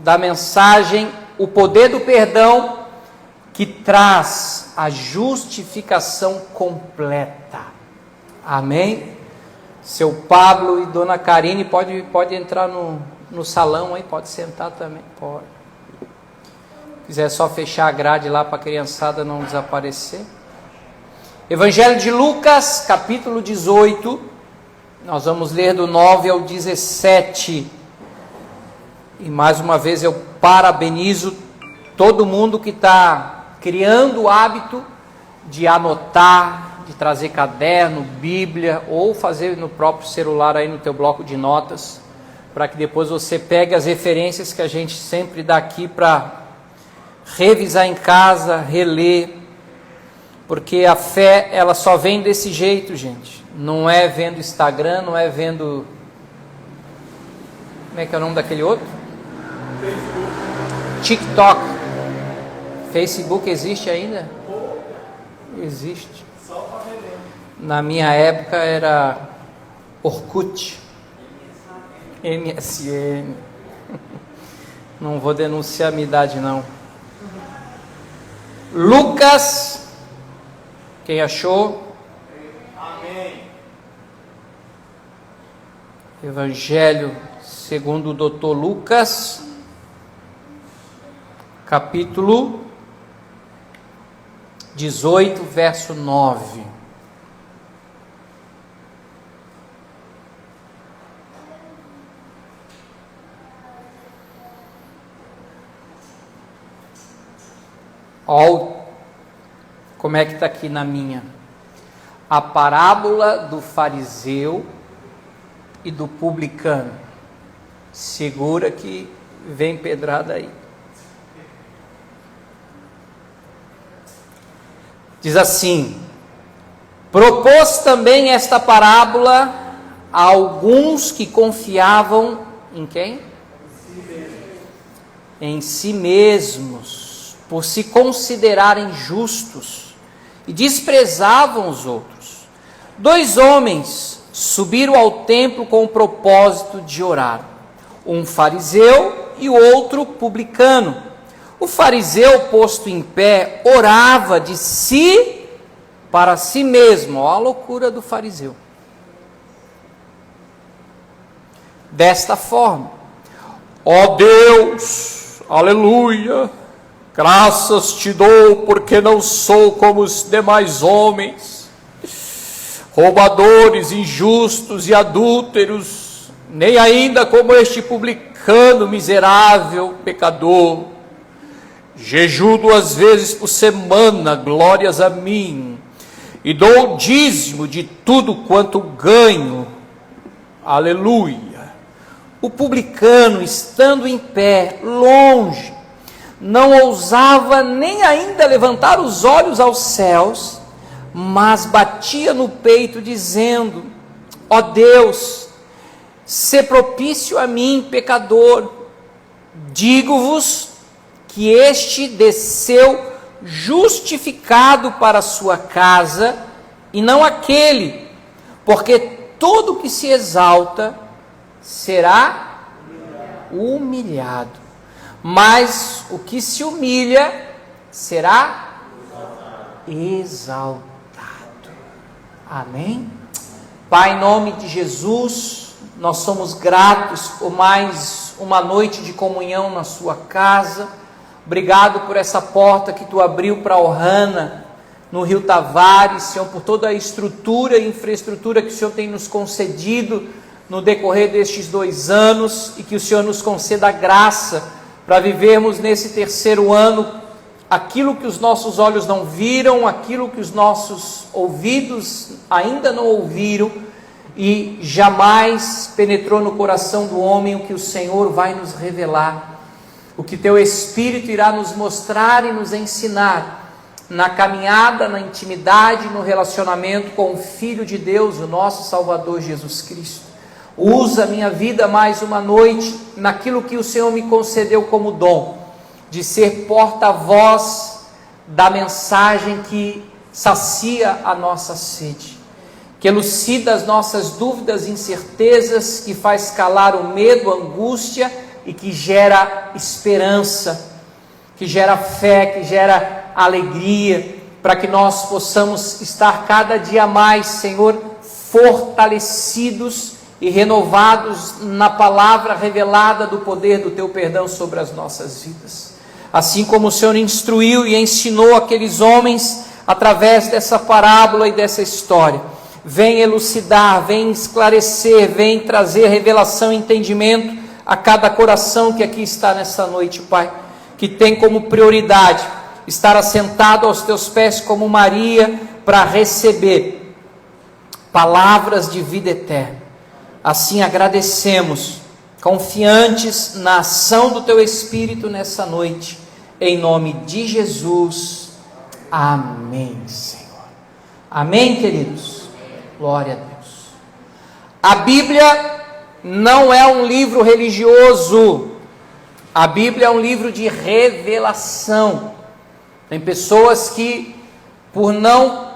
da mensagem O Poder do Perdão, que traz a justificação completa. Amém? Seu Pablo e Dona Karine pode entrar no salão aí, pode sentar também, pode. Se quiser só fechar a grade lá para a criançada não desaparecer. Evangelho de Lucas, capítulo 18, nós vamos ler do 9 ao 17. E mais uma vez eu parabenizo todo mundo que está criando o hábito de anotar, de trazer caderno, Bíblia, ou fazer no próprio celular aí no teu bloco de notas, para que depois você pegue as referências que a gente sempre dá aqui para revisar em casa, reler, porque a fé, ela só vem desse jeito, gente. Não é vendo Instagram, não é vendo... Como é que é o nome daquele outro? Facebook. TikTok. Facebook existe ainda? Existe. Na minha época era Orkut. MSN. Não vou denunciar a minha idade, não. Lucas, quem achou? Amém. Evangelho segundo o Dr. Lucas, capítulo 18, verso 9. Olha como é que está aqui na minha. A parábola do fariseu e do publicano. Segura que vem pedrada aí. Diz assim: propôs também esta parábola a alguns que confiavam em quem? Em si mesmos, por se considerarem justos, e desprezavam os outros. 2 homens subiram ao templo com o propósito de orar, um fariseu e o outro publicano. O fariseu, posto em pé, orava de si para si mesmo. Olha a loucura do fariseu. Desta forma: ó Deus, aleluia, graças te dou, porque não sou como os demais homens, roubadores, injustos e adúlteros, nem ainda como este publicano miserável, pecador. Jejuo 2 vezes por semana, glórias a mim, e dou o dízimo de tudo quanto ganho, aleluia. O publicano, estando em pé, longe, não ousava nem ainda levantar os olhos aos céus, mas batia no peito, dizendo: ó Deus, sê propício a mim, pecador. Digo-vos que este desceu justificado para a sua casa, e não aquele, porque todo que se exalta será humilhado, mas o que se humilha será exaltado. Amém? Pai, em nome de Jesus, nós somos gratos por mais uma noite de comunhão na sua casa. Obrigado por essa porta que tu abriu para Ohana, no Rio Tavares, Senhor, por toda a estrutura e infraestrutura que o Senhor tem nos concedido no decorrer destes 2 anos, e que o Senhor nos conceda a graça para vivermos nesse 3º ano aquilo que os nossos olhos não viram, aquilo que os nossos ouvidos ainda não ouviram e jamais penetrou no coração do homem, o que o Senhor vai nos revelar, o que teu Espírito irá nos mostrar e nos ensinar na caminhada, na intimidade, no relacionamento com o Filho de Deus, o nosso Salvador Jesus Cristo. Usa a minha vida mais uma noite naquilo que o Senhor me concedeu como dom, de ser porta-voz da mensagem que sacia a nossa sede, que elucida as nossas dúvidas e incertezas, que faz calar o medo, a angústia e que gera esperança, que gera fé, que gera alegria, para que nós possamos estar cada dia mais, Senhor, fortalecidos e renovados na palavra revelada do poder do Teu perdão sobre as nossas vidas. Assim como o Senhor instruiu e ensinou aqueles homens através dessa parábola e dessa história, vem elucidar, vem esclarecer, vem trazer revelação e entendimento a cada coração que aqui está nessa noite, Pai, que tem como prioridade estar assentado aos Teus pés como Maria, para receber palavras de vida eterna. Assim agradecemos, confiantes na ação do Teu Espírito nessa noite, em nome de Jesus, amém, Senhor. Amém, queridos? Glória a Deus. A Bíblia não é um livro religioso, a Bíblia é um livro de revelação. Tem pessoas que, por não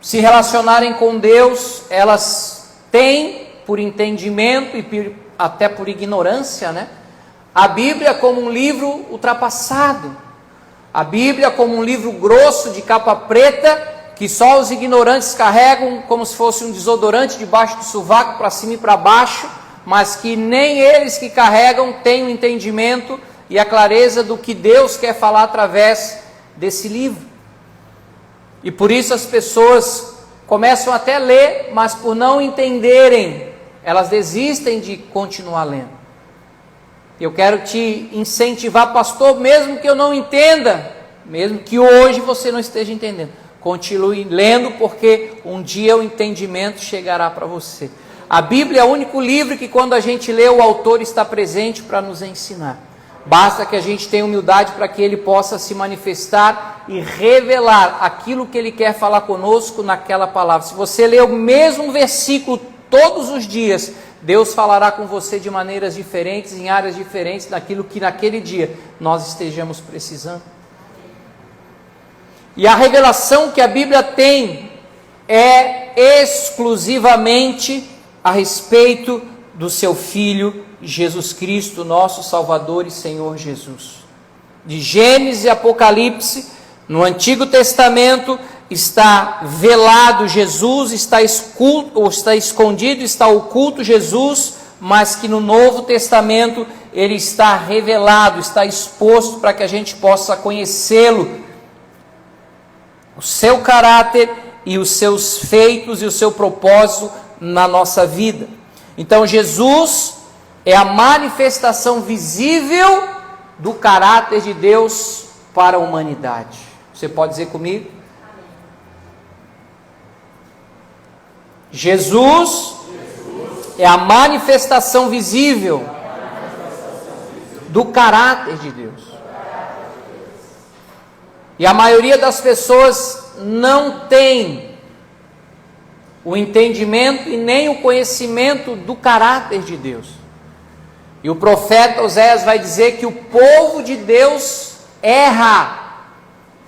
se relacionarem com Deus, elas têm, por entendimento e até por ignorância, a Bíblia como um livro ultrapassado, a Bíblia como um livro grosso de capa preta, que só os ignorantes carregam como se fosse um desodorante debaixo do sovaco, para cima e para baixo, mas que nem eles que carregam têm o entendimento e a clareza do que Deus quer falar através desse livro. E por isso as pessoas começam até a ler, mas por não entenderem, elas desistem de continuar lendo. Eu quero te incentivar, pastor, mesmo que eu não entenda, mesmo que hoje você não esteja entendendo, continue lendo, porque um dia o entendimento chegará para você. A Bíblia é o único livro que, quando a gente lê, o autor está presente para nos ensinar. Basta que a gente tenha humildade para que ele possa se manifestar e revelar aquilo que ele quer falar conosco naquela palavra. Se você ler o mesmo versículo todos os dias, Deus falará com você de maneiras diferentes, em áreas diferentes, daquilo que naquele dia nós estejamos precisando. E a revelação que a Bíblia tem é exclusivamente a respeito do seu Filho Jesus Cristo, nosso Salvador e Senhor Jesus. De Gênesis e Apocalipse, no Antigo Testamento, está velado Jesus, está escondido, está oculto Jesus, mas que no Novo Testamento ele está revelado, está exposto para que a gente possa conhecê-lo, o seu caráter e os seus feitos e o seu propósito na nossa vida. Então Jesus é a manifestação visível do caráter de Deus para a humanidade. Você pode dizer comigo? Jesus é a manifestação visível do caráter de Deus. E a maioria das pessoas não tem o entendimento e nem o conhecimento do caráter de Deus. E o profeta Oséias vai dizer que o povo de Deus erra,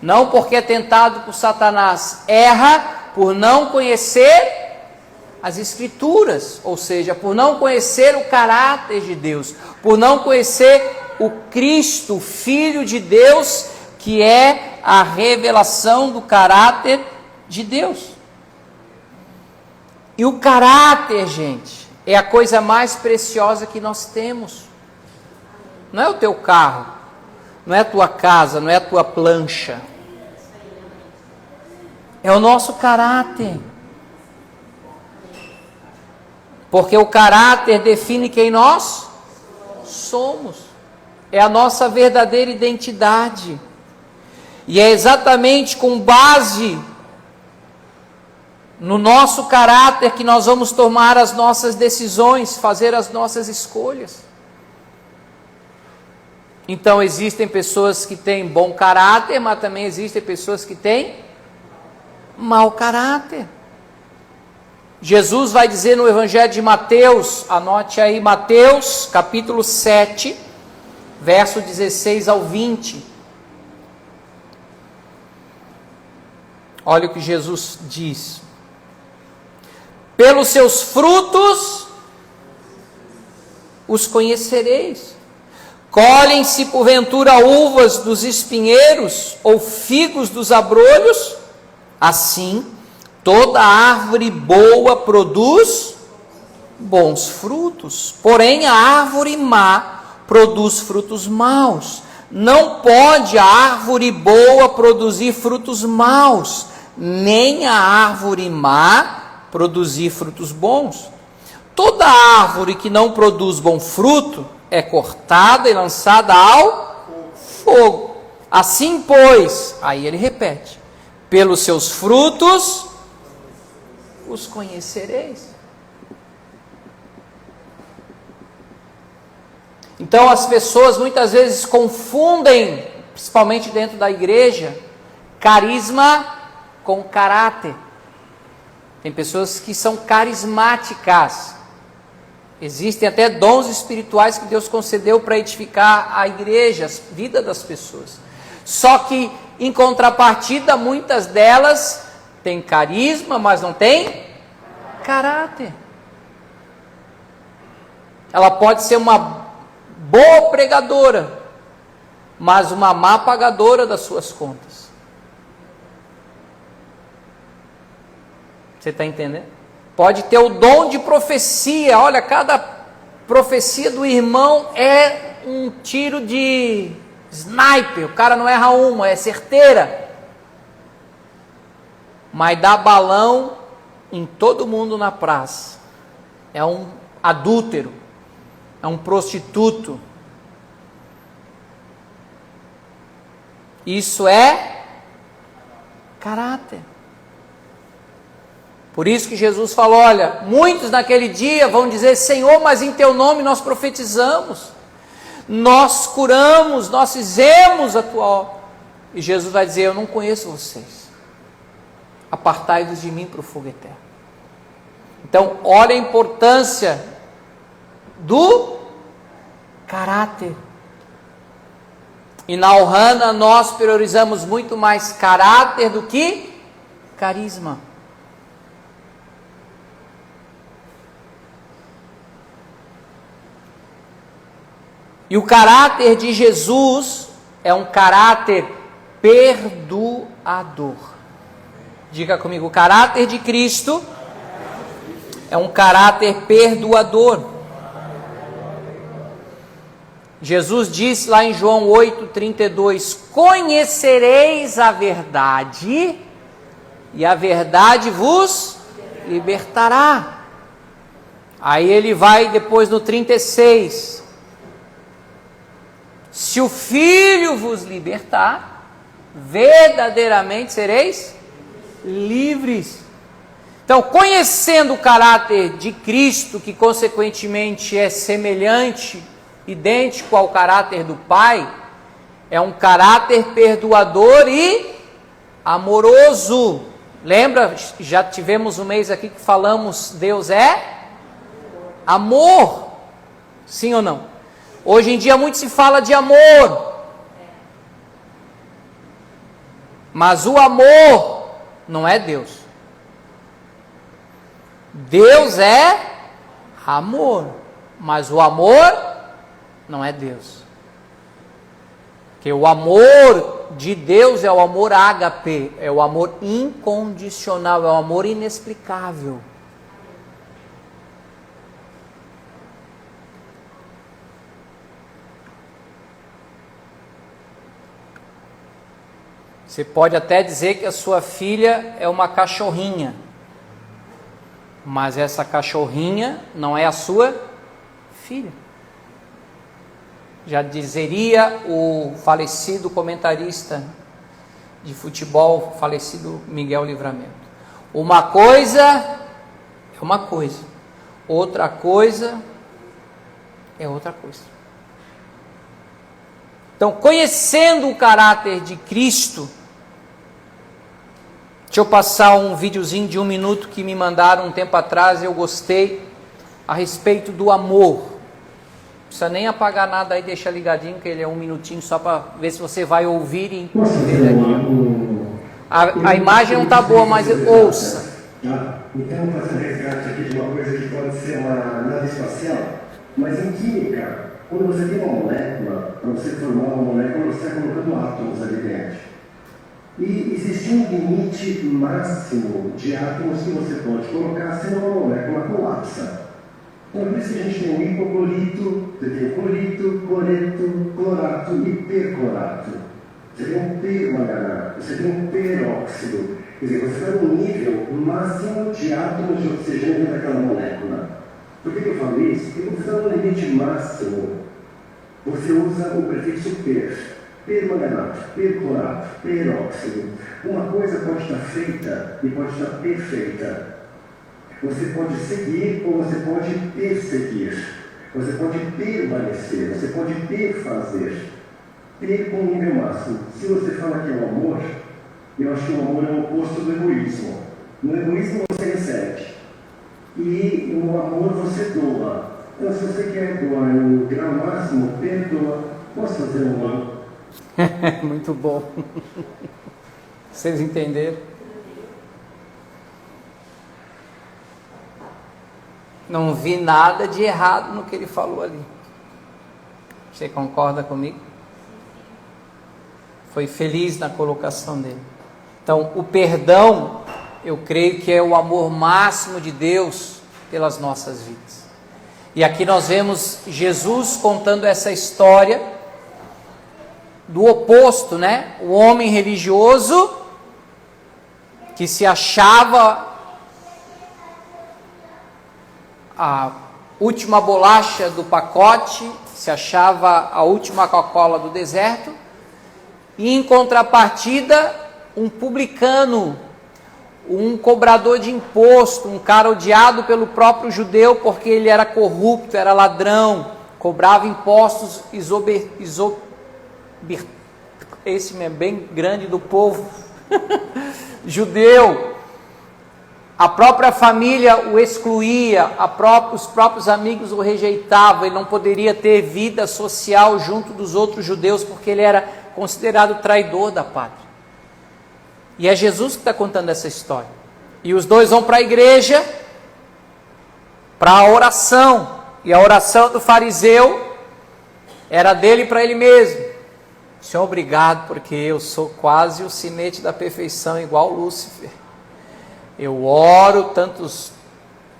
não porque é tentado por Satanás, erra por não conhecer as Escrituras, ou seja, por não conhecer o caráter de Deus, por não conhecer o Cristo, Filho de Deus, que é a revelação do caráter de Deus. E o caráter, gente, é a coisa mais preciosa que nós temos. Não é o teu carro, não é a tua casa, não é a tua plancha. É o nosso caráter. Porque o caráter define quem nós somos. É a nossa verdadeira identidade. E é exatamente com base no nosso caráter que nós vamos tomar as nossas decisões, fazer as nossas escolhas. Então existem pessoas que têm bom caráter, mas também existem pessoas que têm mau caráter. Jesus vai dizer no Evangelho de Mateus, anote aí, Mateus capítulo 7, verso 16 ao 20. Olha o que Jesus diz: pelos seus frutos os conhecereis. Colhem-se porventura uvas dos espinheiros, ou figos dos abrolhos? Assim, toda árvore boa produz bons frutos, porém a árvore má produz frutos maus. Não pode a árvore boa produzir frutos maus, nem a árvore má produzir frutos bons. Toda árvore que não produz bom fruto é cortada e lançada ao fogo. Assim, pois, aí ele repete, pelos seus frutos os conhecereis. Então as pessoas muitas vezes confundem, principalmente dentro da igreja, carisma com caráter. Tem pessoas que são carismáticas. Existem até dons espirituais que Deus concedeu para edificar a igreja, a vida das pessoas. Só que, em contrapartida, muitas delas têm carisma, mas não têm caráter. Ela pode ser uma boa pregadora, mas uma má pagadora das suas contas. Você está entendendo? Pode ter o dom de profecia. Olha, cada profecia do irmão é um tiro de sniper. O cara não erra uma, é certeira. Mas dá balão em todo mundo na praça. É um adúltero. É um prostituto. Isso é caráter. Por isso que Jesus falou, olha, muitos naquele dia vão dizer, Senhor, mas em teu nome nós profetizamos, nós curamos, nós fizemos a tua obra. E Jesus vai dizer, eu não conheço vocês, apartai-vos de mim para o fogo eterno. Então, olha a importância do caráter. E na Ohana nós priorizamos muito mais caráter do que carisma. E o caráter de Jesus é um caráter perdoador. Diga comigo, o caráter de Cristo é um caráter perdoador. Jesus disse lá em João 8,32, conhecereis a verdade, e a verdade vos libertará. Aí ele vai depois no 36, se o Filho vos libertar, verdadeiramente sereis livres. Então, conhecendo o caráter de Cristo, que consequentemente é semelhante, idêntico ao caráter do Pai, é um caráter perdoador e amoroso. Lembra, já tivemos um mês aqui que falamos, Deus é amor, sim ou não? Hoje em dia muito se fala de amor, mas o amor não é Deus. Deus é amor, mas o amor não é Deus. Porque o amor de Deus é o amor ágape, é o amor incondicional, é o amor inexplicável. Você pode até dizer que a sua filha é uma cachorrinha, mas essa cachorrinha não é a sua filha. Já dizeria o falecido comentarista de futebol, falecido Miguel Livramento. Uma coisa é uma coisa, outra coisa é outra coisa. Então, conhecendo o caráter de Cristo, deixa eu passar um videozinho de 1 minuto que me mandaram um tempo atrás, eu gostei, a respeito do amor. Não precisa nem apagar nada aí, deixa ligadinho, que ele é 1 minutinho só para ver se você vai ouvir e entender aqui. A imagem não está boa, mas ouça. Tá? Então, fazer um resgate aqui de uma coisa que pode ser uma nave espacial. Mas em química, quando você tem uma molécula, para você formar uma molécula, você está colocando átomos ali dentro. E existe um limite máximo de átomos que você pode colocar, senão a molécula colapsa. Então, por isso que a gente tem o hipoclorito, você tem o clorito, cloreto, clorato e perclorato. Você tem um permanganato, você tem um peróxido. Quer dizer, você está no nível máximo de átomos de oxigênio dentro daquela molécula. Por que eu falo isso? Porque quando você está no limite máximo, você usa o prefixo per. Permanganato, perclorato, peróxido. Uma coisa pode estar feita e pode estar perfeita. Você pode seguir ou você pode perseguir. Você pode permanecer, você pode perfazer. Per com o nível máximo. Se você fala que é o amor, eu acho que o amor é o oposto do egoísmo. No egoísmo você recebe. E no amor você doa. Então se você quer doar no grau máximo, perdoa. Posso fazer um ano? Muito bom. Vocês entenderam? Não vi nada de errado no que ele falou ali. Você concorda comigo? Foi feliz na colocação dele. Então, o perdão, eu creio que é o amor máximo de Deus pelas nossas vidas. E aqui nós vemos Jesus contando essa história do oposto, né? O homem religioso que se achava a última bolacha do pacote, se achava a última Coca-Cola do deserto, e em contrapartida, um publicano, um cobrador de imposto, um cara odiado pelo próprio judeu porque ele era corrupto, era ladrão, cobrava impostos esse é bem grande do povo judeu. A própria família o excluía, os próprios amigos o rejeitavam, ele não poderia ter vida social junto dos outros judeus, porque ele era considerado traidor da pátria. E é Jesus que está contando essa história. E os dois vão para a igreja, para a oração, e a oração do fariseu era dele para ele mesmo. Senhor, obrigado, porque eu sou quase o sinete da perfeição, igual Lúcifer. Eu oro,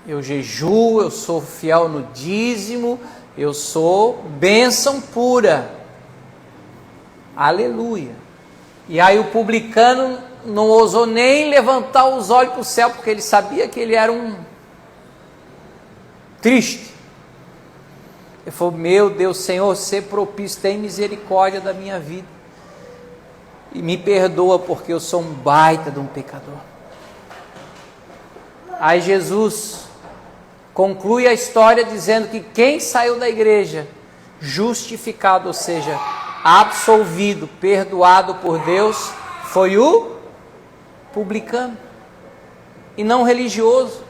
eu jejuo, eu sou fiel no dízimo, eu sou bênção pura. Aleluia. E aí o publicano não ousou nem levantar os olhos para o céu, porque ele sabia que ele era um triste. Ele falou, meu Deus, Senhor, ser propício, tem misericórdia da minha vida. E me perdoa, porque eu sou um baita de um pecador. Aí Jesus conclui a história dizendo que quem saiu da igreja justificado, ou seja, absolvido, perdoado por Deus, foi o publicano e não religioso.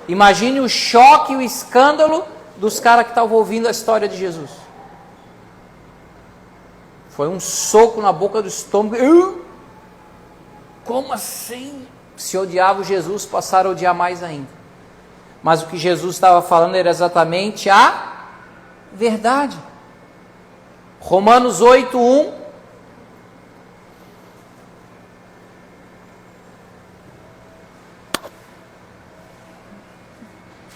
Imagine o choque e o escândalo dos caras que estavam ouvindo a história de Jesus. Foi um soco na boca do estômago. Como assim? Se odiava Jesus, passaram a odiar mais ainda. Mas o que Jesus estava falando era exatamente a verdade. Romanos 8:1.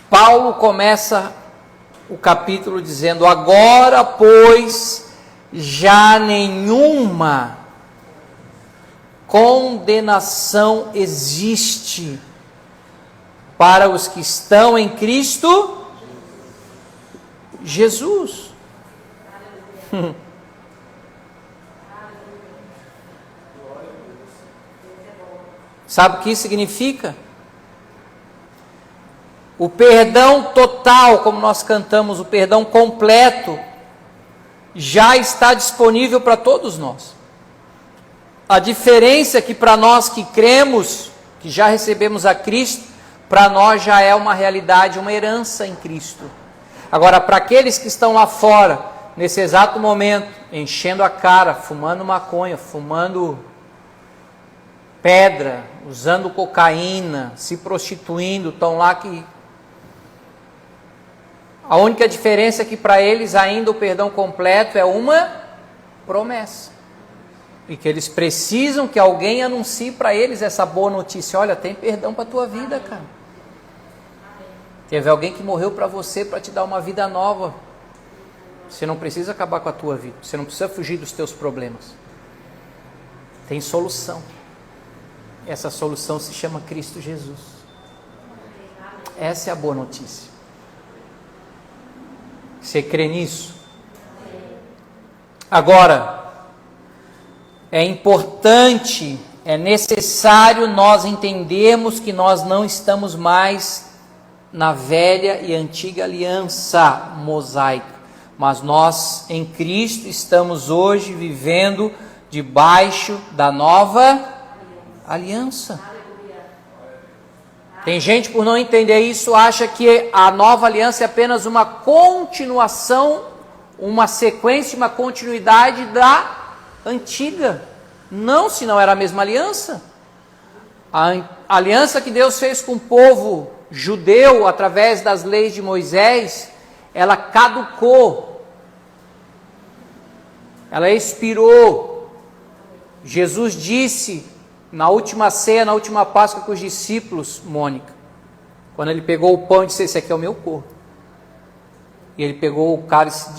Paulo começa o capítulo dizendo: agora, pois, já nenhuma condenação existe para os que estão em Cristo Jesus. Sabe o que isso significa? O perdão total, como nós cantamos, o perdão completo, já está disponível para todos nós. A diferença é que para nós que cremos, que já recebemos a Cristo, para nós já é uma realidade, uma herança em Cristo. Agora, para aqueles que estão lá fora, nesse exato momento, enchendo a cara, fumando maconha, fumando pedra, usando cocaína, se prostituindo, estão lá que A única diferença é que para eles ainda o perdão completo é uma promessa. E que eles precisam que alguém anuncie para eles essa boa notícia. Olha, tem perdão para a tua vida, cara. Teve alguém que morreu para você para te dar uma vida nova. Você não precisa acabar com a tua vida. Você não precisa fugir dos teus problemas. Tem solução. Essa solução se chama Cristo Jesus. Essa é a boa notícia. Você crê nisso? Agora, é importante, é necessário nós entendermos que nós não estamos mais na velha e antiga aliança mosaica, mas nós em Cristo estamos hoje vivendo debaixo da nova aliança. Tem gente, por não entender isso, acha que a nova aliança é apenas uma continuação, uma sequência, uma continuidade da antiga. Não, se não era a mesma aliança. A aliança que Deus fez com o povo judeu através das leis de Moisés, ela caducou. Ela expirou. Jesus disse na última ceia, na última Páscoa com os discípulos, Mônica, quando ele pegou o pão e disse: esse aqui é o meu corpo. E ele pegou o cálice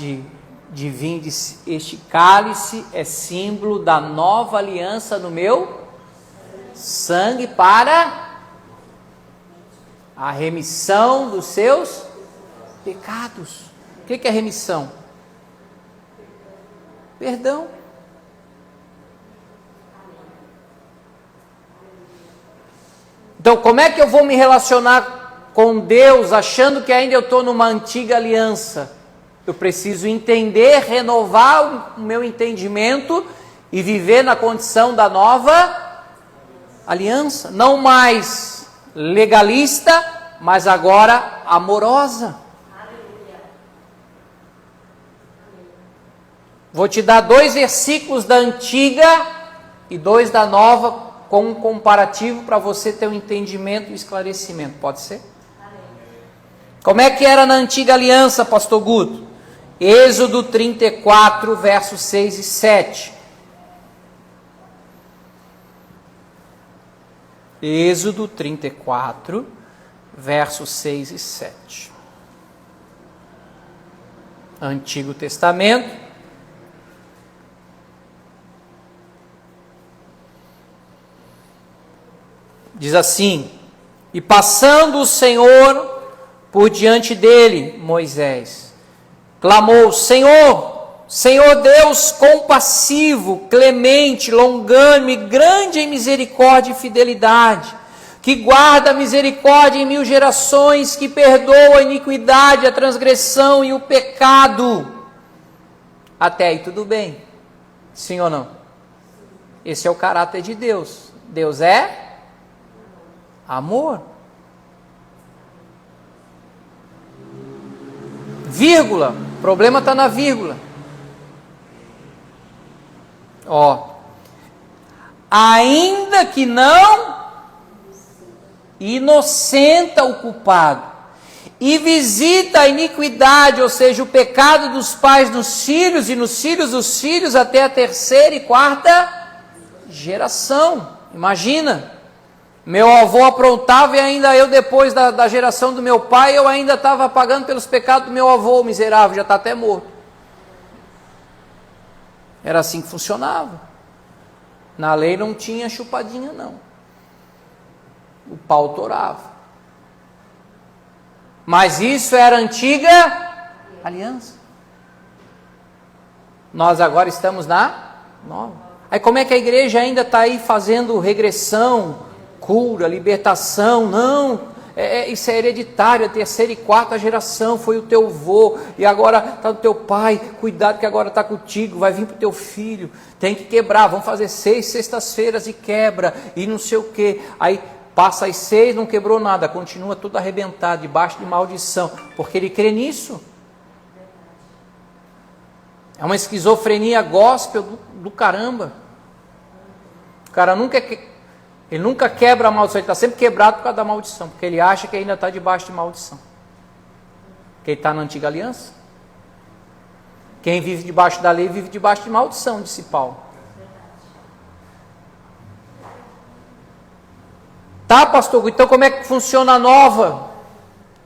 de vinho e disse: este cálice é símbolo da nova aliança no meu sangue para a remissão dos seus pecados. O que é remissão? Perdão. Então, como é que eu vou me relacionar com Deus achando que ainda eu estou numa antiga aliança? Eu preciso entender, renovar o meu entendimento e viver na condição da nova aliança. Não mais legalista, mas agora amorosa. Vou te dar 2 versículos da antiga e 2 da nova, com um comparativo para você ter um entendimento e esclarecimento. Pode ser? Como é que era na antiga aliança, pastor Guto? Êxodo 34, versos 6 e 7. Êxodo 34, versos 6 e 7. Antigo Testamento. Diz assim: e passando o Senhor por diante dele, Moisés clamou: Senhor, Senhor Deus compassivo, clemente, longânime, grande em misericórdia e fidelidade, que guarda a misericórdia em 1000 gerações, que perdoa a iniquidade, a transgressão e o pecado. Até aí tudo bem? Sim ou não? Esse é o caráter de Deus. Deus é amor. Vírgula. O problema está na vírgula. Ó. Ainda que não inocenta o culpado e visita a iniquidade, ou seja, o pecado dos pais nos filhos e nos filhos dos filhos até a 3ª e 4ª geração. Imagina. Meu avô aprontava e ainda eu, depois da geração do meu pai, eu ainda estava pagando pelos pecados do meu avô miserável, já está até morto. Era assim que funcionava. Na lei não tinha chupadinha, não. O pau torava. Mas isso era antiga aliança. Nós agora estamos na nova. Aí como é que a igreja ainda está aí fazendo regressão, cura, libertação? Não, isso é hereditário, a 3ª e 4ª geração, foi o teu avô, e agora está do teu pai, cuidado que agora está contigo, vai vir para o teu filho, tem que quebrar, vamos fazer 6 sextas-feiras e quebra, e não sei o que, aí passa as 6, não quebrou nada, continua tudo arrebentado, debaixo de maldição, porque ele crê nisso. É uma esquizofrenia gospel do caramba. O cara nunca quebra a maldição, ele está sempre quebrado por causa da maldição, porque ele acha que ainda está debaixo de maldição. Quem está na antiga aliança. Quem vive debaixo da lei vive debaixo de maldição, disse Paulo. Tá, pastor? Então como é que funciona a nova?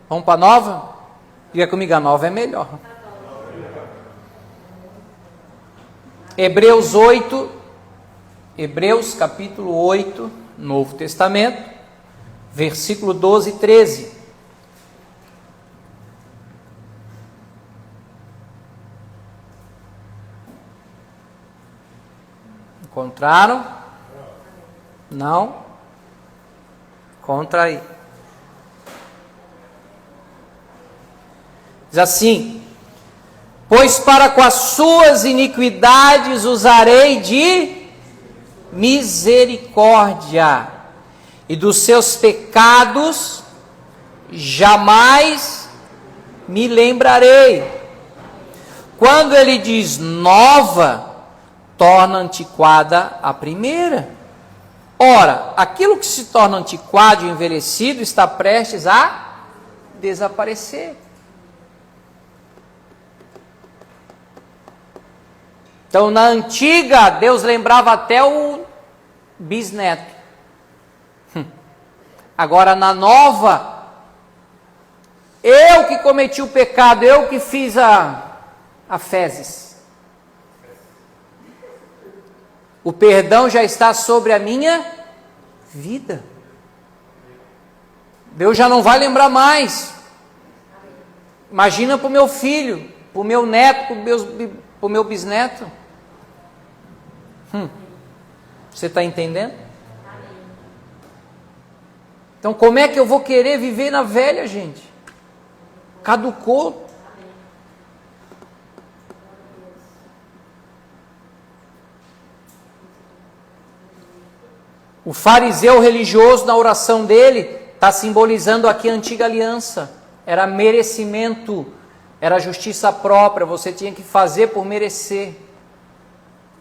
Vamos para a nova? Diga comigo, a nova é melhor. Hebreus capítulo 8, Novo Testamento, versículo 12 e 13. Encontraram? Não? Contra aí. Diz assim: pois para com as suas iniquidades usarei de misericórdia, e dos seus pecados jamais me lembrarei. Quando ele diz nova, torna antiquada a primeira. Ora, aquilo que se torna antiquado e envelhecido está prestes a desaparecer. Então, na antiga, Deus lembrava até o bisneto. Agora, na nova, eu que cometi o pecado, eu que fiz a fezes. O perdão já está sobre a minha vida. Deus já não vai lembrar mais. Imagina para o meu filho, para o meu neto, para o meu bisneto. Você está entendendo? Então como é que eu vou querer viver na velha, gente? Caducou. O fariseu religioso, na oração dele, está simbolizando aqui a antiga aliança. Era merecimento, era justiça própria, você tinha que fazer por merecer.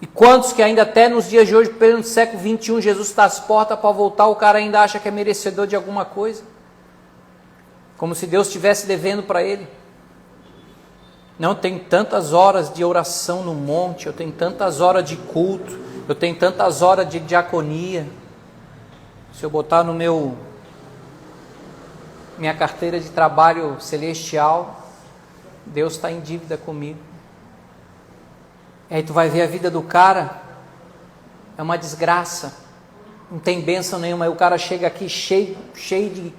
E quantos que ainda até nos dias de hoje, pelo século 21, Jesus está às portas para voltar, o cara ainda acha que é merecedor de alguma coisa? Como se Deus estivesse devendo para ele. Não, tem tantas horas de oração no monte, eu tenho tantas horas de culto, eu tenho tantas horas de diaconia. Se eu botar no minha carteira de trabalho celestial, Deus está em dívida comigo. Aí tu vai ver a vida do cara, é uma desgraça, não tem bênção nenhuma. Aí o cara chega aqui cheio de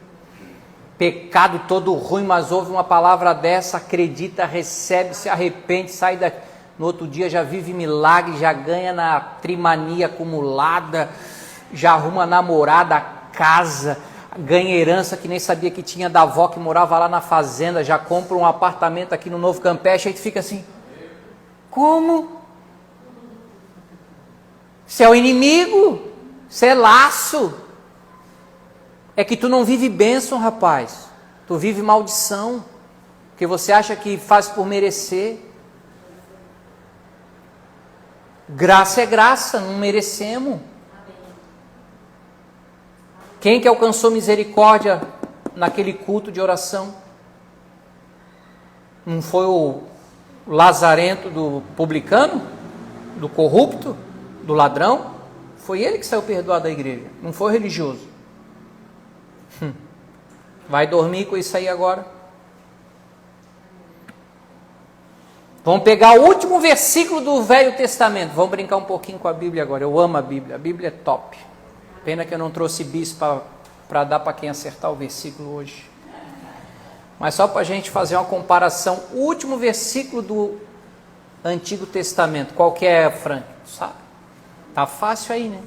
pecado, todo ruim, mas ouve uma palavra dessa, acredita, recebe, se arrepende, sai daqui. No outro dia já vive milagre, já ganha na trimania acumulada, já arruma namorada, casa, ganha herança que nem sabia que tinha da avó que morava lá na fazenda, já compra um apartamento aqui no Novo Campeche. Aí tu fica assim, como? Isso é o inimigo, isso é laço. É que tu não vive bênção, rapaz, tu vive maldição, porque você acha que faz por merecer. Graça é graça, não merecemos. Quem que alcançou misericórdia naquele culto de oração? Não foi o lazarento do publicano? Do corrupto? Do ladrão? Foi ele que saiu perdoado da igreja, não foi o religioso. Vai dormir com isso aí agora? Vamos pegar o último versículo do Velho Testamento. Vamos brincar um pouquinho com a Bíblia agora. Eu amo a Bíblia é top. Pena que eu não trouxe bis para dar para quem acertar o versículo hoje. Mas só para a gente fazer uma comparação. O último versículo do Antigo Testamento. Qual que é, Frank? Sabe? Tá fácil aí, né?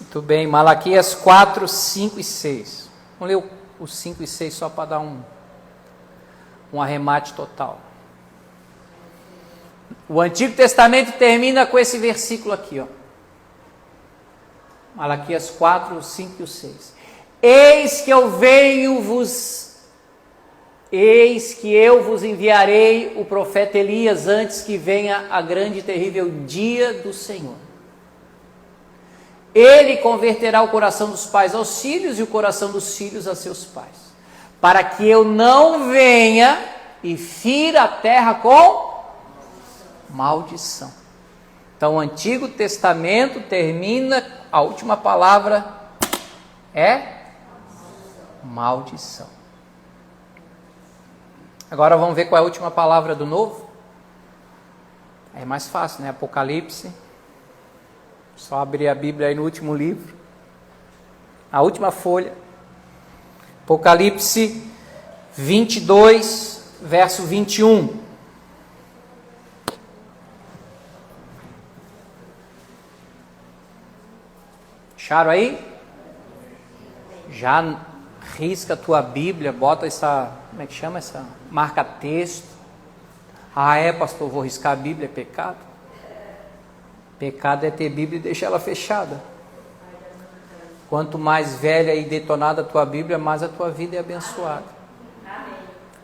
Muito bem. Malaquias 4, 5 e 6. Vamos ler os 5 e 6 só para dar um arremate total. O Antigo Testamento termina com esse versículo aqui, ó. Malaquias 4, 5 e 6. Eis que eu vos enviarei o profeta Elias antes que venha a grande e terrível dia do Senhor. Ele converterá o coração dos pais aos filhos e o coração dos filhos a seus pais, para que eu não venha e fira a terra com maldição. Então, o Antigo Testamento termina, a última palavra é maldição. Agora vamos ver qual é a última palavra do Novo. É mais fácil, né? Apocalipse. Só abrir a Bíblia aí no último livro. A última folha. Apocalipse 22, verso 21. Acharam aí? Já risca a tua Bíblia, bota essa, como é que chama essa? Marca texto. Ah, é, pastor, vou riscar a Bíblia, é pecado? Pecado é ter Bíblia e deixar ela fechada. Quanto mais velha e detonada a tua Bíblia, mais a tua vida é abençoada.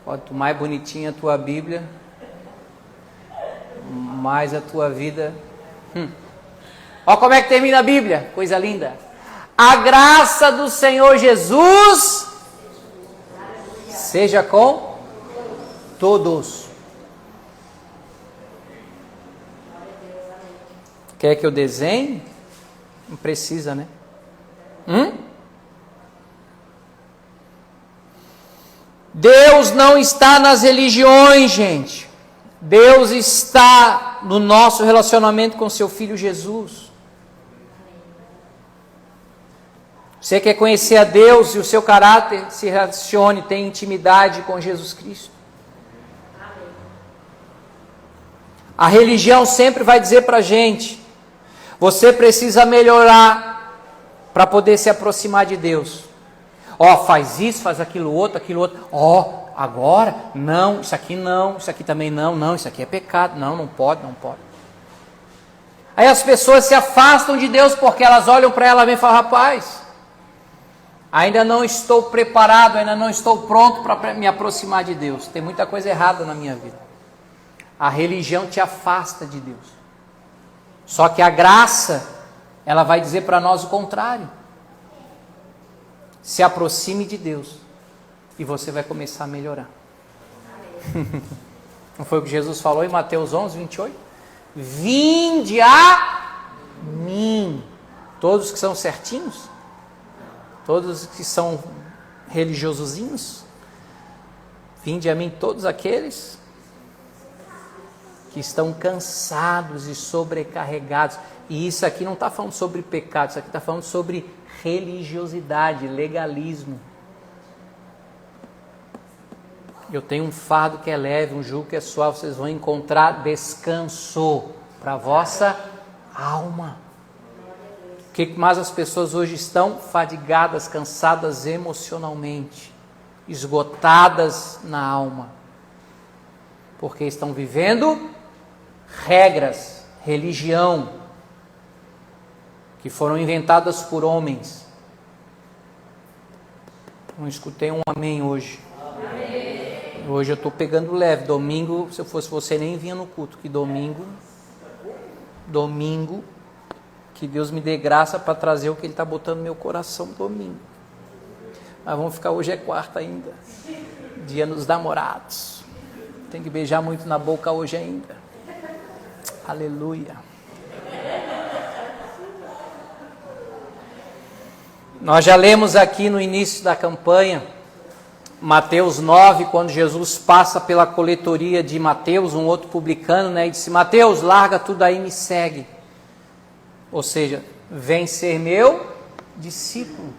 Quanto mais bonitinha a tua Bíblia, mais a tua vida... Olha como é que termina a Bíblia, coisa linda. A graça do Senhor Jesus seja com todos. Quer que eu desenhe? Não precisa, né? Deus não está nas religiões, gente. Deus está no nosso relacionamento com seu Filho Jesus. Você quer conhecer a Deus e o seu caráter, se relacione, tenha intimidade com Jesus Cristo. A religião sempre vai dizer para a gente, você precisa melhorar para poder se aproximar de Deus. Ó, faz isso, faz aquilo outro. Ó, agora, não, isso aqui também não, isso aqui é pecado, não pode. Aí as pessoas se afastam de Deus porque elas olham para ela e falam, rapaz, ainda não estou preparado, ainda não estou pronto para me aproximar de Deus. Tem muita coisa errada na minha vida. A religião te afasta de Deus. Só que a graça, ela vai dizer para nós o contrário. Se aproxime de Deus e você vai começar a melhorar. Não foi o que Jesus falou em Mateus 11, 28? Vinde a mim. Todos que são certinhos? Todos que são religiosozinhos? Vinde a mim todos aqueles que estão cansados e sobrecarregados. E isso aqui não está falando sobre pecado, isso aqui está falando sobre religiosidade, legalismo. Eu tenho um fardo que é leve, um jugo que é suave, vocês vão encontrar descanso para a vossa alma. O que mais as pessoas hoje estão? Fadigadas, cansadas emocionalmente, esgotadas na alma, porque estão vivendo regras, religião, que foram inventadas por homens. Não escutei um amém hoje. Amém. Hoje eu estou pegando leve. Domingo, se eu fosse você, nem vinha no culto. Que domingo, que Deus me dê graça para trazer o que Ele está botando no meu coração domingo. Mas vamos ficar, hoje é quarta ainda, dia dos namorados. Tem que beijar muito na boca hoje ainda. Aleluia. Nós já lemos aqui no início da campanha, Mateus 9, quando Jesus passa pela coletoria de Mateus, um outro publicano, né, e disse, Mateus, larga tudo aí e me segue. Ou seja, vem ser meu discípulo.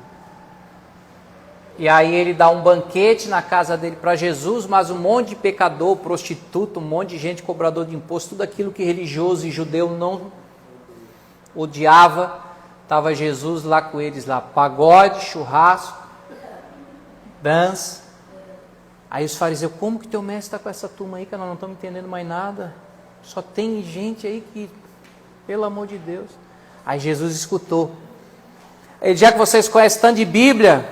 E aí ele dá um banquete na casa dele para Jesus, mas um monte de pecador, prostituta, um monte de gente cobrador de imposto, tudo aquilo que religioso e judeu não odiava, estava Jesus lá com eles lá, pagode, churrasco, dança. Aí os fariseus, como que teu mestre está com essa turma aí que nós não estamos entendendo mais nada? Só tem gente aí que, pelo amor de Deus. Aí Jesus escutou. Ele, já que vocês conhecem tanto de Bíblia,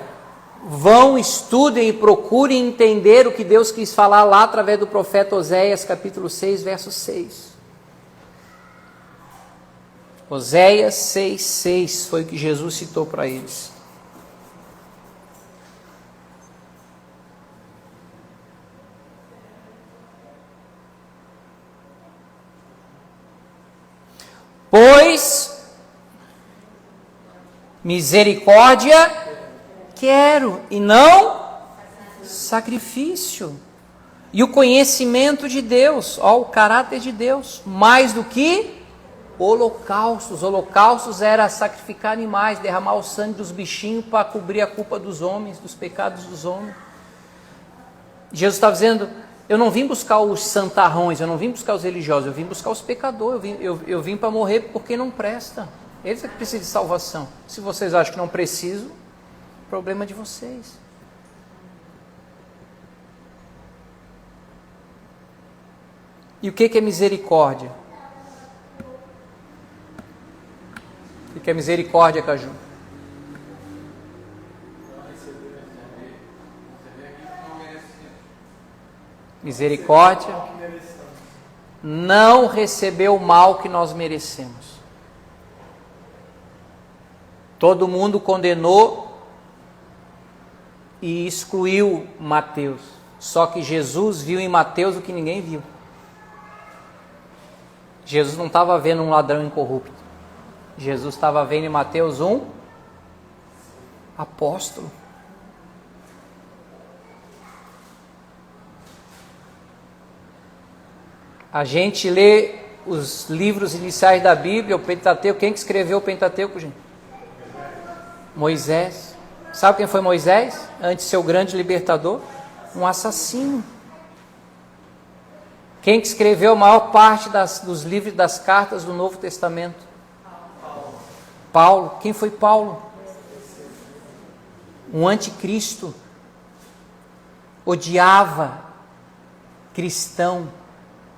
vão, estudem e procurem entender o que Deus quis falar lá através do profeta Oséias, capítulo 6, verso 6. Oséias 6,6 foi o que Jesus citou para eles. Pois misericórdia quero e não sacrifício. E o conhecimento de Deus, ó, o caráter de Deus, mais do que holocaustos. Holocaustos era sacrificar animais, derramar o sangue dos bichinhos para cobrir a culpa dos homens, dos pecados dos homens. Jesus está dizendo, eu não vim buscar os santarrões, eu não vim buscar os religiosos, eu vim buscar os pecadores, eu vim para morrer porque não presta. Eles é que precisam de salvação. Se vocês acham que não precisam, problema de vocês. E o que é misericórdia? O que é misericórdia, Caju? Misericórdia, não receber o mal que nós merecemos. Todo mundo condenou e excluiu Mateus. Só que Jesus viu em Mateus o que ninguém viu. Jesus não estava vendo um ladrão incorrupto. Jesus estava vendo em Mateus um apóstolo. A gente lê os livros iniciais da Bíblia, o Pentateuco. Quem que escreveu o Pentateuco, gente? Moisés. Sabe quem foi Moisés? Antes de ser o grande libertador? Um assassino. Quem que escreveu a maior parte dos livros das cartas do Novo Testamento? Paulo. Quem foi Paulo? Um anticristo. Odiava cristão,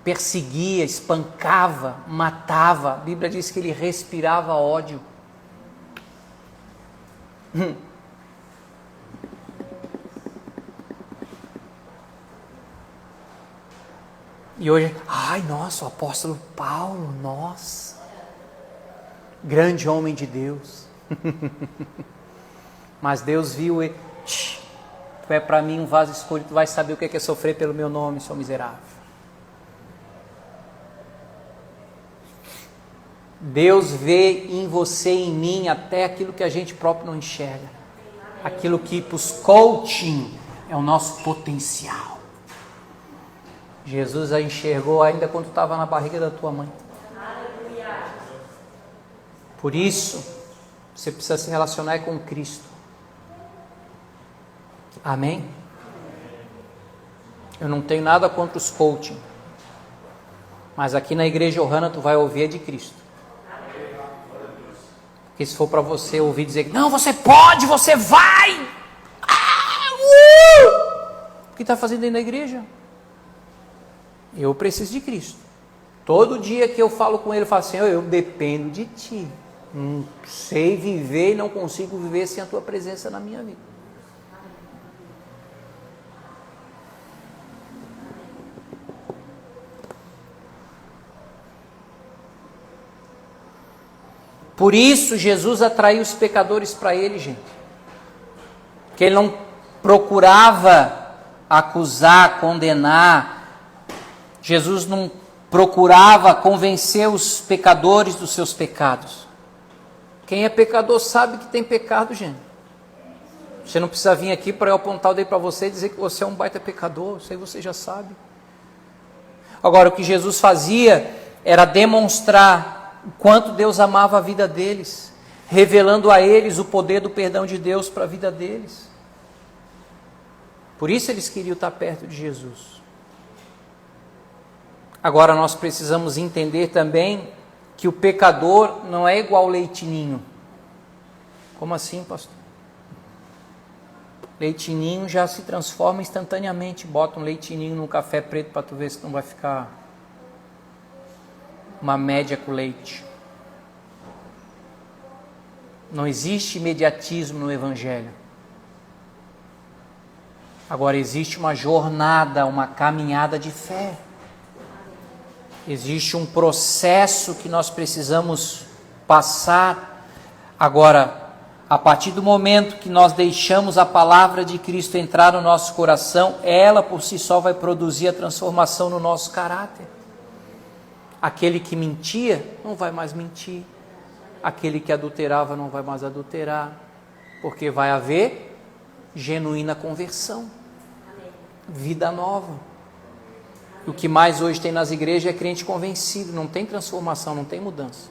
perseguia, espancava, matava. A Bíblia diz que ele respirava ódio. E hoje, ai, nossa, o apóstolo Paulo, nossa, grande homem de Deus. Mas Deus viu ele, tu é para mim um vaso escolhido, tu vai saber o que é sofrer pelo meu nome, seu miserável. Deus vê em você e em mim até aquilo que a gente próprio não enxerga. Aquilo que para os coaching é o nosso potencial. Jesus a enxergou ainda quando estava na barriga da tua mãe. Por isso, você precisa se relacionar com Cristo. Amém? Eu não tenho nada contra os coaching. Mas aqui na Igreja Ohana tu vai ouvir de Cristo. Porque se for para você ouvir dizer que não, você pode, você vai. O que está fazendo dentro da igreja? Eu preciso de Cristo. Todo dia que eu falo com ele, eu falo assim, eu dependo de ti. Não sei viver e não consigo viver sem a tua presença na minha vida. Por isso Jesus atraiu os pecadores para ele, gente. Porque ele não procurava acusar, condenar. Jesus não procurava convencer os pecadores dos seus pecados. Quem é pecador sabe que tem pecado, gente. Você não precisa vir aqui para eu apontar o dedo para você e dizer que você é um baita pecador. Isso aí você já sabe. Agora, o que Jesus fazia era demonstrar o quanto Deus amava a vida deles, revelando a eles o poder do perdão de Deus para a vida deles. Por isso eles queriam estar perto de Jesus. Agora nós precisamos entender também que o pecador não é igual leitinho. Como assim, pastor? Leitinho já se transforma instantaneamente. Bota um leitinho no café preto para tu ver se não vai ficar uma média com leite. Não existe imediatismo no Evangelho. Agora existe uma jornada, uma caminhada de fé. Existe um processo que nós precisamos passar. Agora, a partir do momento que nós deixamos a palavra de Cristo entrar no nosso coração, ela por si só vai produzir a transformação no nosso caráter. Aquele que mentia não vai mais mentir. Aquele que adulterava não vai mais adulterar. Porque vai haver genuína conversão. Vida nova. O que mais hoje tem nas igrejas é crente convencido. Não tem transformação, não tem mudança.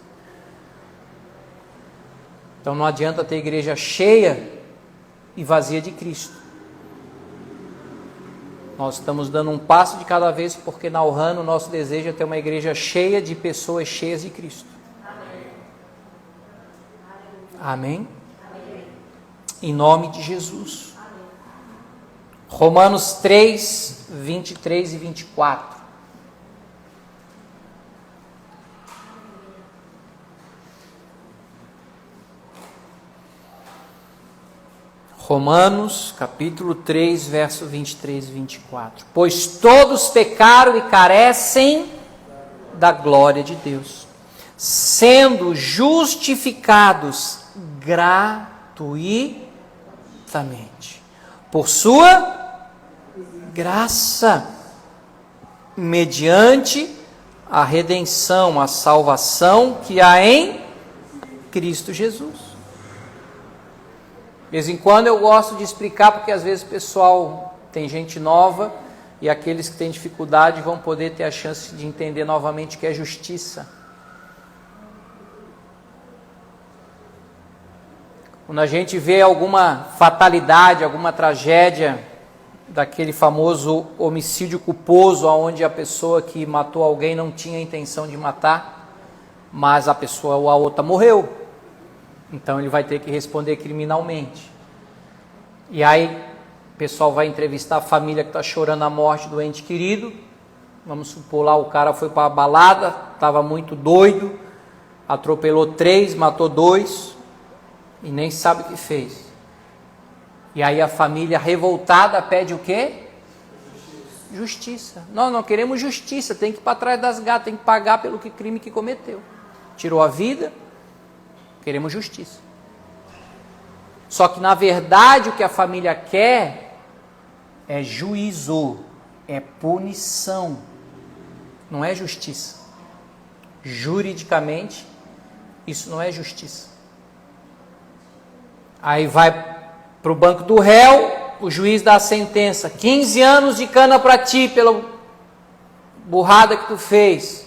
Então não adianta ter igreja cheia e vazia de Cristo. Nós estamos dando um passo de cada vez, porque na Ohana o nosso desejo é ter uma igreja cheia de pessoas cheias de Cristo. Amém? Amém? Em nome de Jesus. Amém. Romanos 3, 23 e 24. Romanos, capítulo 3, verso 23 e 24. Pois todos pecaram e carecem da glória de Deus, sendo justificados gratuitamente, por sua graça, mediante a redenção, a salvação que há em Cristo Jesus. De vez em quando eu gosto de explicar, porque às vezes o pessoal, tem gente nova, e aqueles que têm dificuldade vão poder ter a chance de entender novamente o que é justiça. Quando a gente vê alguma fatalidade, alguma tragédia, daquele famoso homicídio culposo, onde a pessoa que matou alguém não tinha a intenção de matar, mas a outra morreu. Então ele vai ter que responder criminalmente. E aí o pessoal vai entrevistar a família que está chorando a morte do ente querido. Vamos supor lá, o cara foi para a balada, estava muito doido, atropelou 3, matou 2 e nem sabe o que fez. E aí a família revoltada pede o quê? Justiça. Nós não queremos justiça, tem que ir para trás das gatas, tem que pagar pelo crime que cometeu. Tirou a vida. Queremos justiça. Só que na verdade o que a família quer é juízo, é punição, não é justiça. Juridicamente, isso não é justiça. Aí vai para o banco do réu, o juiz dá a sentença: 15 anos de cana para ti pela burrada que tu fez.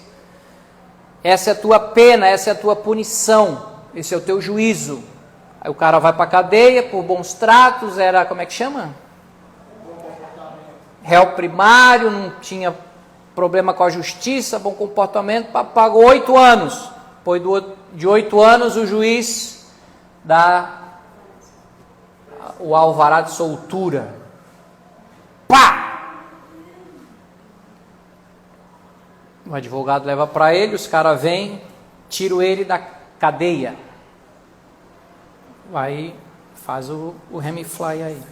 Essa é a tua pena, essa é a tua punição. Esse é o teu juízo. Aí o cara vai para a cadeia por bons tratos, era, como é que chama? Réu primário, não tinha problema com a justiça, bom comportamento, pagou 8 anos. Depois de 8 anos o juiz dá o alvará de soltura. Pá! O advogado leva para ele, os caras vêm, tiram ele da cadeia. Aí faz o Remifly aí.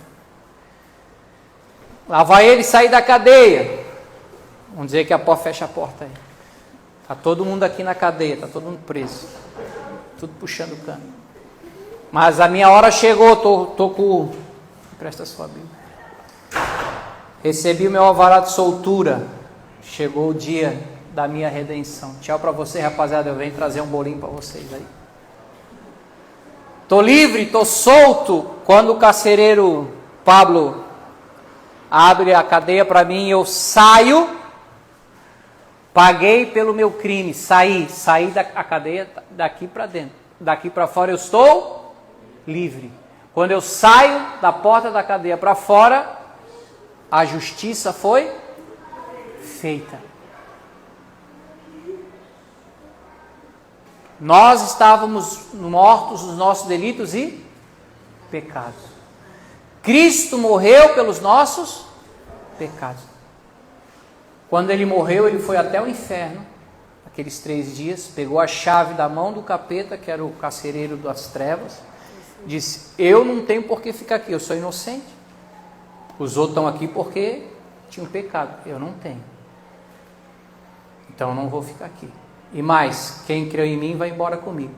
Lá vai ele sair da cadeia. Vamos dizer que a porta fecha a porta aí. Tá todo mundo aqui na cadeia, tá todo mundo preso. Tudo puxando o cano. Mas a minha hora chegou, tô com... Presta sua Bíblia. Recebi o meu alvará de soltura. Chegou o dia da minha redenção. Tchau para você, rapaziada. Eu venho trazer um bolinho para vocês aí. Tô livre, tô solto. Quando o carcereiro Pablo abre a cadeia para mim, eu saio. Paguei pelo meu crime, saí da cadeia daqui para dentro. Daqui para fora eu estou livre. Quando eu saio da porta da cadeia para fora, a justiça foi feita. Nós estávamos mortos nos nossos delitos e pecados. Cristo morreu pelos nossos pecados. Quando ele morreu, ele foi até o inferno, aqueles 3 dias, pegou a chave da mão do capeta, que era o carcereiro das trevas, disse: eu não tenho por que ficar aqui, eu sou inocente. Os outros estão aqui porque tinham pecado, eu não tenho. Então eu não vou ficar aqui. E mais, quem creu em mim vai embora comigo.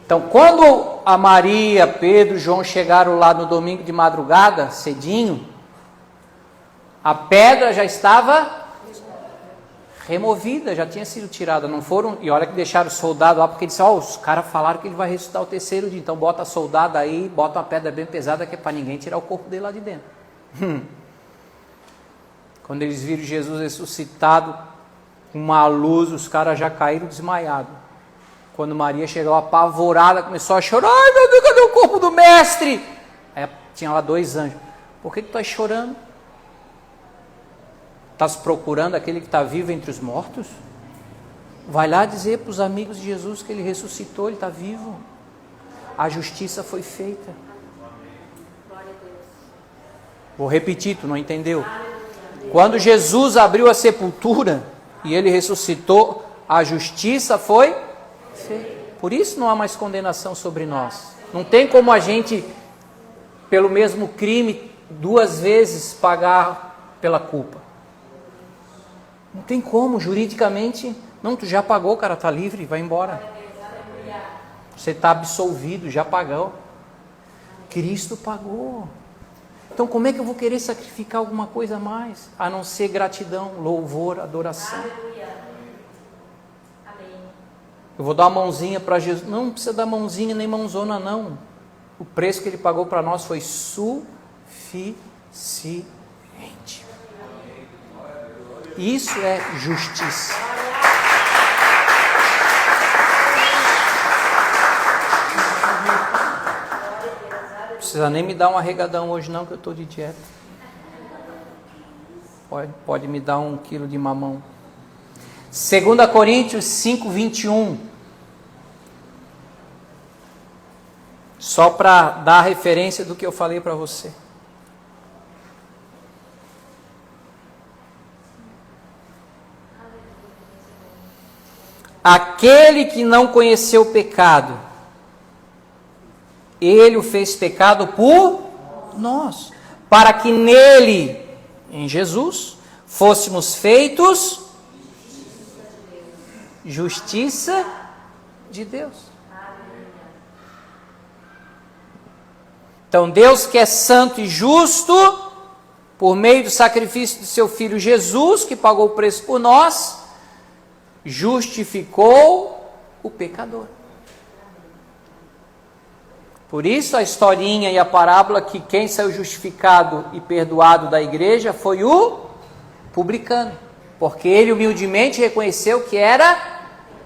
Então, quando a Maria, Pedro, João chegaram lá no domingo de madrugada, cedinho, a pedra já estava removida, já tinha sido tirada, não foram, e olha que deixaram o soldado lá, porque disseram, os caras falaram que ele vai ressuscitar o terceiro dia, então bota a soldado aí, bota uma pedra bem pesada, que é para ninguém tirar o corpo dele lá de dentro. Quando eles viram Jesus ressuscitado, uma luz, os caras já caíram desmaiados. Quando Maria chegou apavorada, começou a chorar, ai meu Deus, cadê o corpo do mestre? Aí tinha lá 2 anjos, por que tu estás chorando? Estás procurando aquele que está vivo entre os mortos? Vai lá dizer para os amigos de Jesus que ele ressuscitou, ele está vivo. A justiça foi feita. Vou repetir, tu não entendeu? Quando Jesus abriu a sepultura e ele ressuscitou, a justiça foi feita. Por isso não há mais condenação sobre nós. Não tem como a gente, pelo mesmo crime, 2 vezes pagar pela culpa. Não tem como, juridicamente. Não, tu já pagou, cara, está livre, vai embora. Você está absolvido, já pagou. Cristo pagou. Então como é que eu vou querer sacrificar alguma coisa a mais? A não ser gratidão, louvor, adoração. Eu vou dar uma mãozinha para Jesus. Não precisa dar mãozinha nem mãozona não. O preço que ele pagou para nós foi suficiente. Isso é justiça. Não precisa nem me dar um arregadão hoje não, que eu estou de dieta. Pode me dar 1 quilo de mamão. 2 Coríntios 5, 21. Só para dar a referência do que eu falei para você. Aquele que não conheceu o pecado, ele o fez pecado por nós, para que nele, em Jesus, fôssemos feitos justiça de Deus. Então Deus, que é santo e justo, por meio do sacrifício do seu Filho Jesus, que pagou o preço por nós, justificou o pecador. Por isso a historinha e a parábola que quem saiu justificado e perdoado da igreja foi o publicano, porque ele humildemente reconheceu que era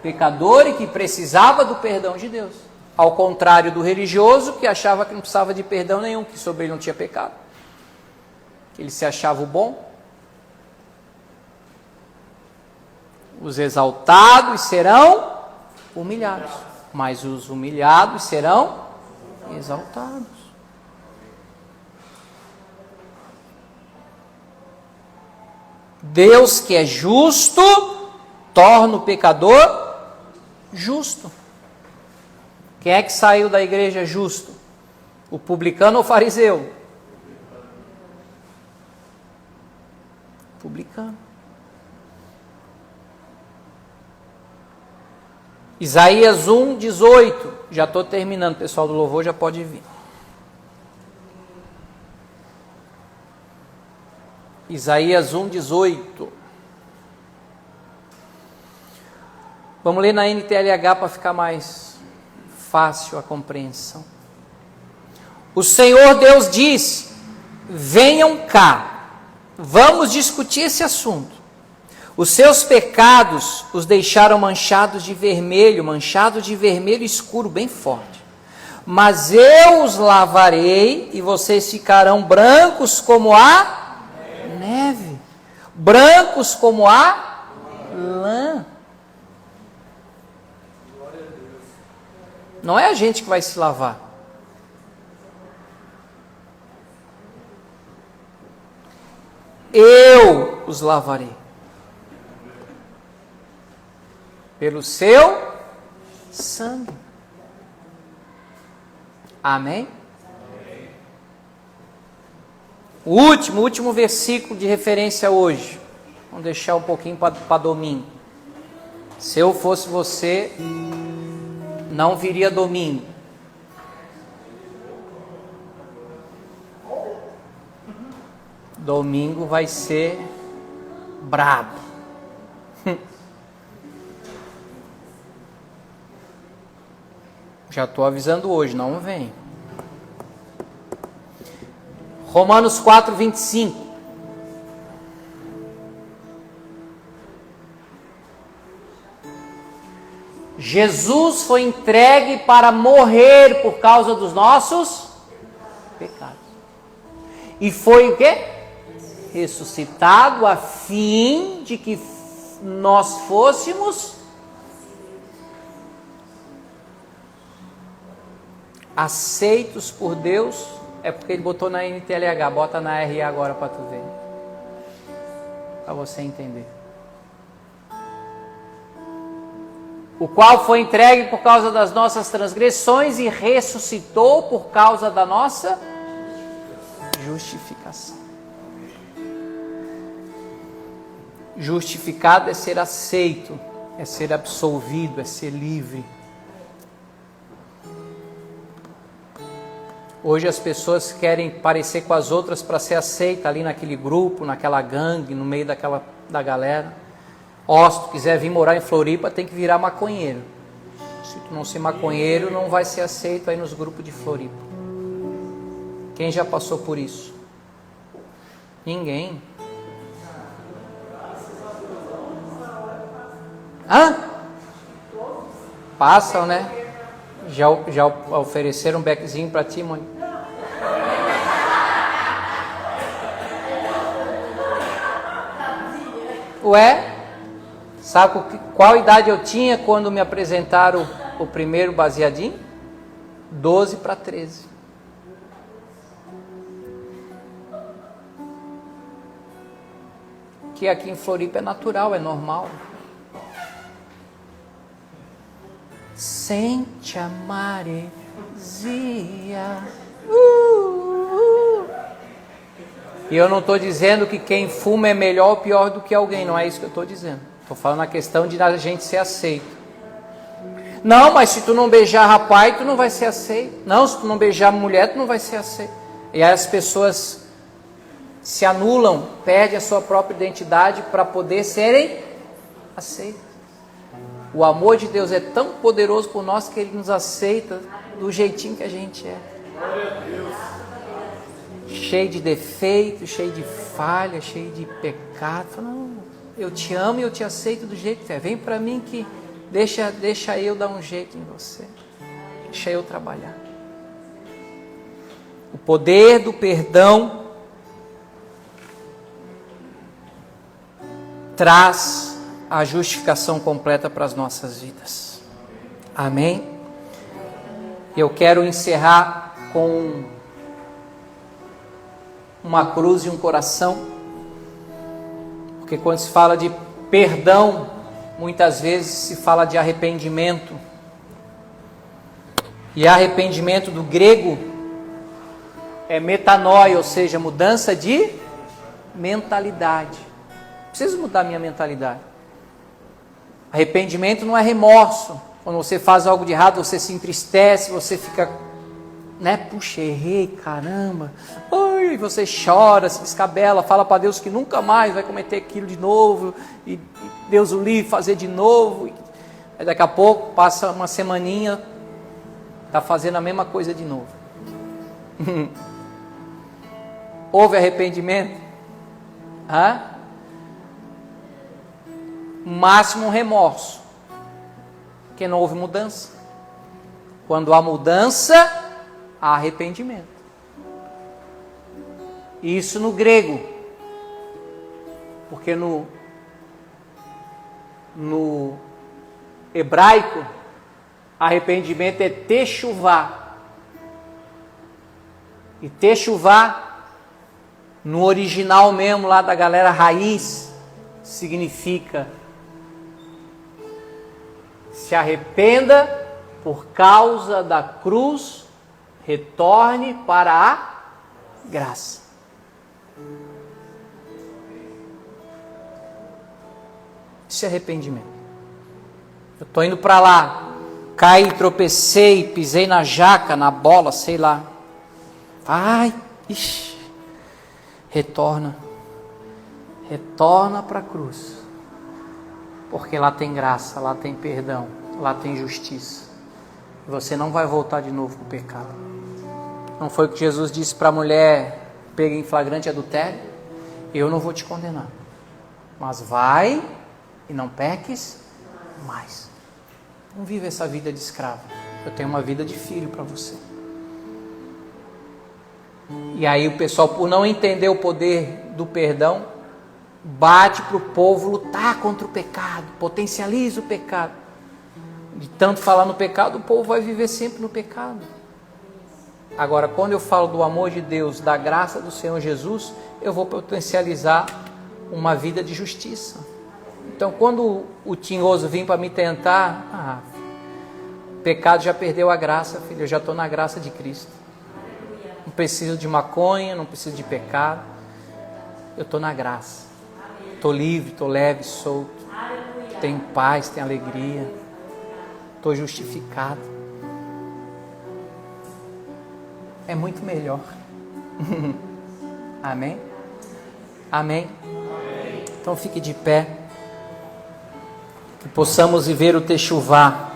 pecador e que precisava do perdão de Deus, ao contrário do religioso que achava que não precisava de perdão nenhum, que sobre ele não tinha pecado, que ele se achava o bom. Os exaltados serão humilhados, mas os humilhados serão exaltados. Deus, que é justo, torna o pecador justo. Quem é que saiu da igreja justo? O publicano ou o fariseu? Publicano. Isaías 1, 18. Já estou terminando, pessoal do louvor já pode vir. Isaías 1, 18. Vamos ler na NTLH para ficar mais fácil a compreensão. O Senhor Deus diz: venham cá, vamos discutir esse assunto. Os seus pecados os deixaram manchados de vermelho escuro, bem forte. Mas eu os lavarei e vocês ficarão brancos como a neve, brancos como a lã. Não é a gente que vai se lavar. Eu os lavarei. Pelo seu sangue. Amém? O último versículo de referência hoje. Vamos deixar um pouquinho para domingo. Se eu fosse você, não viria domingo. Domingo vai ser brabo. Já estou avisando hoje, não vem. Romanos 4, 25. Jesus foi entregue para morrer por causa dos nossos pecados. E foi o quê? Ressuscitado a fim de que nós fôssemos aceitos por Deus. É porque ele botou na NTLH, bota na RA agora para tu ver. Para você entender. O qual foi entregue por causa das nossas transgressões e ressuscitou por causa da nossa justificação. Justificado é ser aceito, é ser absolvido, é ser livre. Hoje as pessoas querem parecer com as outras para ser aceita ali naquele grupo, naquela gangue, no meio da galera. Ó, se tu quiser vir morar em Floripa, tem que virar maconheiro. Se tu não ser maconheiro, não vai ser aceito aí nos grupos de Floripa. Quem já passou por isso? Ninguém. Hã? Passam, né? Já ofereceram um beckzinho para ti, mãe? Ué? Sabe qual idade eu tinha quando me apresentaram o primeiro baseadinho? 12 para 13. Que aqui em Floripa é natural, é normal. Sente a maresia. E eu não estou dizendo que quem fuma é melhor ou pior do que alguém, não é isso que eu estou dizendo. Estou falando a questão de a gente ser aceito. Não, mas se tu não beijar rapaz, tu não vai ser aceito. Não, se tu não beijar mulher, tu não vai ser aceito. E aí as pessoas se anulam, perdem a sua própria identidade para poder serem aceitas. O amor de Deus é tão poderoso por nós que Ele nos aceita do jeitinho que a gente é. Cheio de defeito, cheio de falha, cheio de pecado. Não, eu te amo e eu te aceito do jeito que é. Vem para mim que deixa eu dar um jeito em você. Deixa eu trabalhar. O poder do perdão traz a justificação completa para as nossas vidas. Amém? Eu quero encerrar com uma cruz e um coração, porque quando se fala de perdão, muitas vezes se fala de arrependimento, e arrependimento do grego é metanoia, ou seja, mudança de mentalidade. Preciso mudar minha mentalidade. Arrependimento não é remorso. Quando você faz algo de errado, você se entristece, você fica, puxa, errei, caramba. Ai, você chora, se descabela, fala para Deus que nunca mais vai cometer aquilo de novo, e Deus o livre fazer de novo. Aí daqui a pouco, passa uma semaninha, está fazendo a mesma coisa de novo. Houve arrependimento? Máximo um remorso, porque não houve mudança. Quando há mudança, há arrependimento. Isso no grego, porque no hebraico, arrependimento é techuvá. E techuvá, no original mesmo, lá da galera raiz, significa: se arrependa por causa da cruz, retorne para a graça. Isso é arrependimento. Eu estou indo para lá, caí, tropecei, pisei na jaca, na bola, sei lá. Ai, ixi, retorna para a cruz, porque lá tem graça, lá tem perdão, lá tem justiça. Você não vai voltar de novo para o pecado. Não foi o que Jesus disse para a mulher pega em flagrante adultério? Eu não vou te condenar, mas vai e não peques mais. Não viva essa vida de escravo. Eu tenho uma vida de filho para você. E aí o pessoal, por não entender o poder do perdão, bate para o povo lutar contra o pecado, potencializa o pecado. De tanto falar no pecado, o povo vai viver sempre no pecado. Agora, quando eu falo do amor de Deus, da graça do Senhor Jesus, eu vou potencializar uma vida de justiça. Então, quando o tinhoso vir para me tentar, o pecado já perdeu a graça, filho, eu já estou na graça de Cristo. Não preciso de maconha, não preciso de pecado, eu estou na graça. Estou livre, estou leve, solto, tenho paz, tenho alegria, estou justificado. É muito melhor. Amém? Amém? Então fique de pé. Que possamos viver o Techuvá.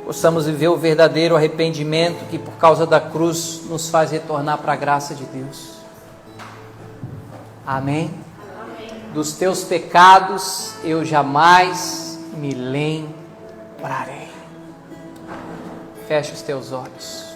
Possamos viver o verdadeiro arrependimento que por causa da cruz nos faz retornar para a graça de Deus. Amém? Dos teus pecados eu jamais me lembrarei. Feche os teus olhos.